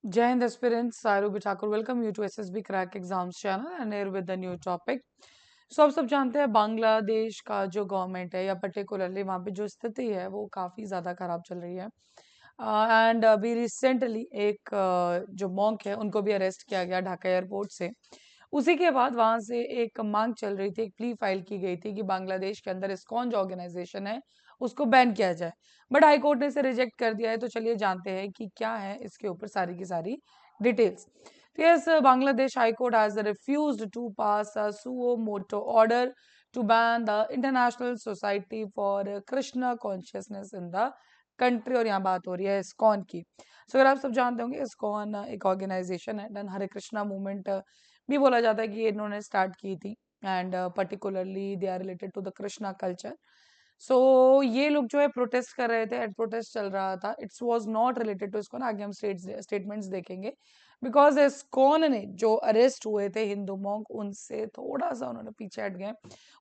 Jai Hind aspirants, Sarubi Thakur, welcome you to SSB Crack Exams channel and here with the new topic. So आप सब जानते हैं बांग्लादेश का जो government है या पर्टिकुलरली वहाँ पे जो स्थिति है वो काफ़ी ज़्यादा खराब चल रही है एंड अभी रिसेंटली एक जो मॉन्क है उनको भी अरेस्ट किया गया ढाका एयरपोर्ट से। उसी के बाद वहां से एक मांग चल रही थी, एक प्ली फाइल की गई थी कि बांग्लादेश के अंदर इस्कॉन जो ऑर्गेनाइजेशन है उसको बैन किया जाए, बट हाई कोर्ट ने इसे रिजेक्ट कर दिया है। तो चलिए जानते हैं कि क्या है इसके ऊपर सारी की सारी डिटेल्स। तो yes, Bangladesh high court has refused to pass a suo motu order to ban the International Society for Krishna Consciousness in the country, और यहाँ बात हो रही है इस्कॉन की। सो अगर आप सब जानते होंगे इस्कॉन एक ऑर्गेनाइजेशन है, डन हरे कृष्णा मूवमेंट भी बोला जाता है कि ये इन्होंने स्टार्ट की थी and particularly they are related to the Krishna culture. So ये लोग जो है प्रोटेस्ट कर रहे थे एंड प्रोटेस्ट चल रहा था, it's was not related to ISKCON. आगे हम स्टेटमेंट्स देखेंगे बिकॉज इस्कॉन ने जो अरेस्ट हुए थे हिंदू मॉन्क उनसे थोड़ा सा उन्होंने पीछे हट गए।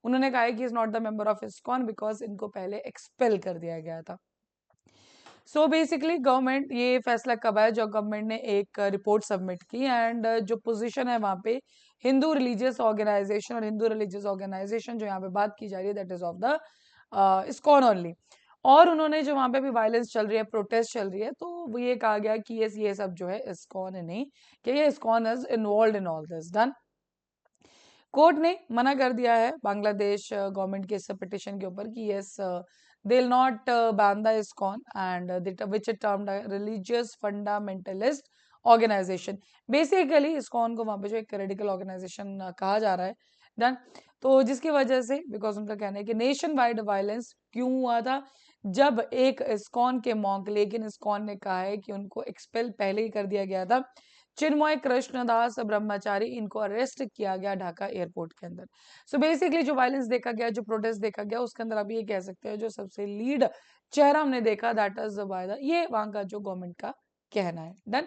उन्होंने कहा है कि is not the member of ISKCON because इनको पहले एक्सपेल कर दिया गया था। सो बेसिकली गवर्नमेंट ये फैसला कब आया, जब गवर्नमेंट ने एक रिपोर्ट सबमिट की एंड जो पोजीशन है वहाँ पे हिंदू रिलीजियस ऑर्गेनाइजेशन, और हिंदू रिलीजियस ऑर्गेनाइजेशन जो यहाँ पे बात की जा रही है that is of the ISKCON only. और उन्होंने जो वहाँ पे भी वायलेंस चल रही है, प्रोटेस्ट चल रही है, तो वो ये कहा गया कि ये सब जो है इस्कॉन नहीं, कि ये ISKCON is involve in all this. Done. Court ने मना कर दिया है बांग्लादेश गवर्नमेंट के इस पिटिशन के ऊपर कि yes they will not ban the ISKCON and which termed religious fundamentalist organisation. Basically ISKCON को वहां पे जो एक रेडिकल ऑर्गेनाइजेशन कहा जा रहा है। डन। तो जिसकी वजह से बिकॉज उनका कहना है कि नेशन वाइड वायलेंस क्यों हुआ था, जब एक इस्कॉन के मॉन्क, लेकिन इस्कॉन ने कहा है कि उनको एक्सपेल पहले ही कर दिया गया था, चिन्मय कृष्णदास ब्रह्मचारी, इनको अरेस्ट किया गया ढाका एयरपोर्ट के अंदर। सो बेसिकली जो वायलेंस देखा गया, जो प्रोटेस्ट देखा गया, उसके अंदर आप ये कह सकते हो जो सबसे लीड चेहरा हमने देखा दैट इज वायदा, ये वहां का जो गवर्नमेंट का कहना है। डन।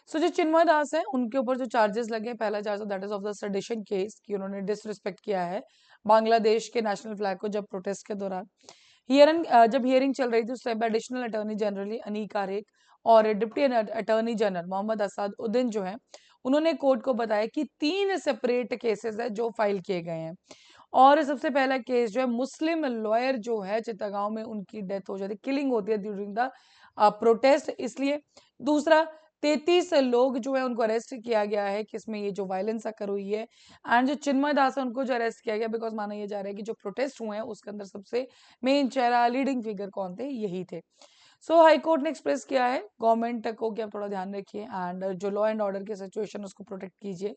सो जो चिन्मय दास है उनके ऊपर जो चार्जेस लगे, पहला charge that is of the sedition case, कि उन्होंने डिसरिस्पेक्ट किया है बांग्लादेश के नेशनल फ्लैग को जब प्रोटेस्ट के दौरान। हियरिंग जब हियरिंग चल रही थी उस time additional attorney general Anik Arekh और deputy attorney general Mohammad Asad Uddin जो है, उन्होंने कोर्ट को बताया कि 3 सेपरेट केसेस है जो फाइल किए गए हैं। और सबसे पहला केस जो है, मुस्लिम लॉयर जो है चित्तगांव में उनकी डेथ हो जाती है, किलिंग होती है ड्यूरिंग द प्रोटेस्ट, इसलिए। दूसरा, 33 लोग जो है उनको अरेस्ट किया गया है, किसमें ये जो वायलेंस अकर हुई है। एंड जो चिन्मय दास है उनको जो अरेस्ट किया गया बिकॉज माना यह जा रहा है कि जो प्रोटेस्ट हुए हैं उसके अंदर सबसे मेन चेहरा, लीडिंग फिगर कौन थे, यही थे। सो हाई कोर्ट ने एक्सप्रेस किया है गवर्नमेंट को कि आप थोड़ा ध्यान रखिए एंड जो लॉ एंड ऑर्डर की सिचुएशन उसको प्रोटेक्ट कीजिए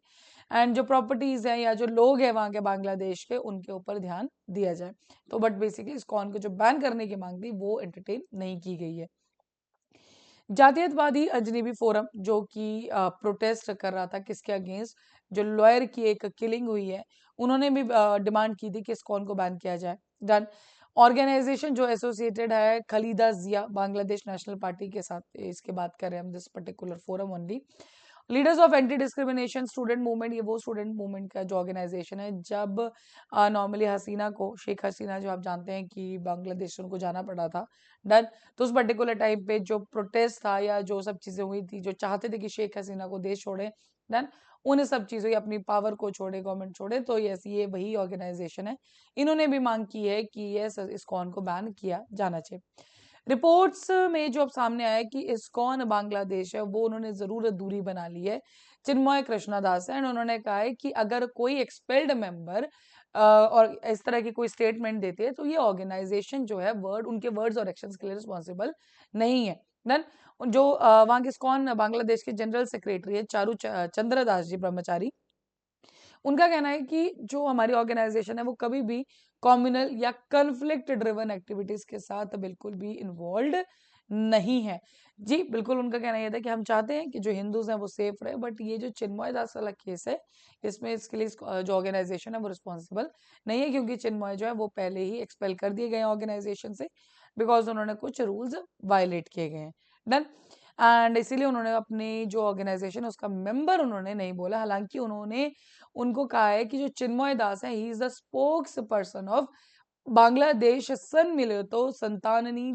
एंड जो प्रॉपर्टीज हैं या जो लोग हैं वहां के बांग्लादेश के, उनके ऊपर ध्यान दिया जाए। तो बट बेसिकली इस कॉन को जो बैन करने की मांग थी वो एंटरटेन नहीं की गई है। जातीयतावादी अजनबी फोरम जो कि प्रोटेस्ट कर रहा था किसके अगेंस्ट, जो लॉयर की एक किलिंग हुई है, उन्होंने भी डिमांड की थी कि इस कॉन को बैन किया जाए। डन। ऑर्गेनाइजेशन जो एसोसिएटेड है खलीदा जिया बांग्लादेश नेशनल पार्टी के साथ, इसके बात कर रहे हैं हम, this particular forum only. Leaders of anti discrimination student movement, ये वो स्टूडेंट मूवमेंट का जो ऑर्गेनाइजेशन है, जब नॉर्मली हसीना को, शेख हसीना जो आप जानते हैं कि बांग्लादेश से उनको जाना पड़ा था। डन। तो उस पर्टिकुलर टाइम पे जो प्रोटेस्ट था या जो सब चीजें हुई थी, जो चाहते थे कि शेख हसीना को देश छोड़े, डन, उन सब चीजों या अपनी पावर को छोड़े, गवर्नमेंट छोड़े, तो यस ये वही ऑर्गेनाइजेशन है। इन्होंने भी मांग की है कि यस इस्कॉन को बैन किया जाना चाहिए। रिपोर्ट्स में जो अब सामने आया कि इस्कॉन बांग्लादेश है वो उन्होंने जरूर दूरी बना ली है चिन्मय कृष्णदास है, एंड उन्होंने कहा है कि अगर कोई एक्सपेल्ड मेंबर और इस तरह की कोई स्टेटमेंट देते हैं तो ये ऑर्गेनाइजेशन जो है वर्ड, उनके वर्ड्स और एक्शंस के लिए रिस्पॉन्सिबल नहीं है। देन जो वहाँ के इस्कॉन बांग्लादेश के जनरल सेक्रेटरी है चारू चंद्रदास जी ब्रह्मचारी, उनका कहना है कि जो हमारी ऑर्गेनाइजेशन है वो कभी भी कम्युनल या कन्फ्लिक्ट ड्रिवन एक्टिविटीज के साथ बिल्कुल भी इन्वॉल्व नहीं है। जी बिल्कुल, उनका कहना यह था कि हम चाहते हैं कि जो हिंदूज हैं वो सेफ रहे, बट ये जो चिन्मय दास वाला केस है इसमें इसके लिए जो ऑर्गेनाइजेशन है वो रिस्पॉन्सिबल नहीं है, क्योंकि चिन्मय जो है वो पहले ही एक्सपेल कर दिए गए हैं ऑर्गेनाइजेशन से बिकॉज उन्होंने कुछ रूल्स वायलेट किए गए हैं। डन। एंड इसीलिए उन्होंने अपनी जो ऑर्गेनाइजेशन है उसका मेंबर उन्होंने नहीं बोला, हालांकि उन्होंने उनको कहा है कि जो चिन्मय दास है he is the spokesperson of Bangladesh सन मिले तो संताननी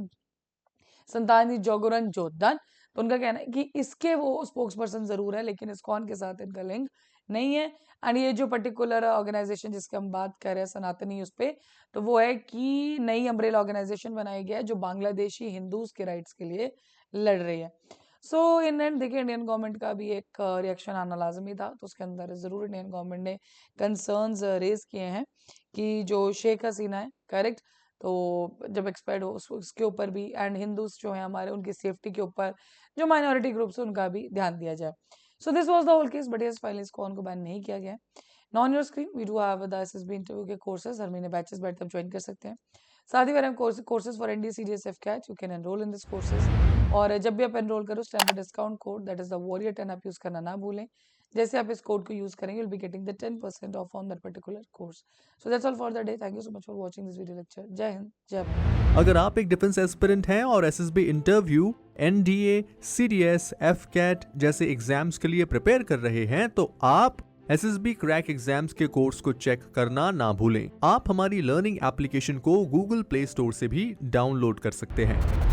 संतानी जोगरन जोधन। तो उनका कहना है कि इसके वो स्पोक्स पर्सन जरूर है, लेकिन इस्कॉन के साथ इनका लिंक नहीं है। एंड ये जो पर्टिकुलर ऑर्गेनाइजेशन जिसकी हम बात कर रहे हैं सनातनी, उस पे तो वो है कि नई अम्ब्रेला ऑर्गेनाइजेशन बनाई गया है जो बांग्लादेशी हिंदूज के राइट्स के लिए लड़ रही है। सो इन एंड देखिए, इंडियन गवर्नमेंट का भी एक रिएक्शन आना लाजमी था, तो उसके अंदर जरूर इंडियन गवर्नमेंट ने कंसर्न्स रेज किए हैं कि जो शेख हसीना है, करेक्ट, तो जब एक्सपायर्ड हो उसके ऊपर भी, एंड हिंदूज जो हैं हमारे, उनकी सेफ्टी के ऊपर, जो माइनॉरिटी ग्रुप्स है उनका भी ध्यान दिया जाए। So this was the whole case, but yes finally इसको उनको बैन नहीं किया गया है। Now on your screen we do have the SSB interview के कोर्सेज, हर महीने बैचेस बैठते हम ज्वाइन कर सकते हैं। साथ ही हम courses for NDA CDS AFCAT, you can enrol in this courses. और जब भी आप एनरोल करो उस टाइम पे discount code that is the warrior 10 आप यूज करना ना भूलें। जैसे आप इस कोड को यूज करेंगे, you'll be getting the 10% off on that particular course. So that's all for the day. Thank you so much for watching this video lecture. जय हिंद, जय भारत। अगर आप एक डिफेंस एस्पिरेंट हैं और SSB interview, NDA, CDS, AFCAT जैसे exams के लिए प्रिपेयर कर रहे हैं, तो आप एसएसबी क्रैक एग्जाम्स के कोर्स को चेक करना ना भूलें। आप हमारी लर्निंग एप्लीकेशन को गूगल प्ले स्टोर से भी डाउनलोड कर सकते हैं।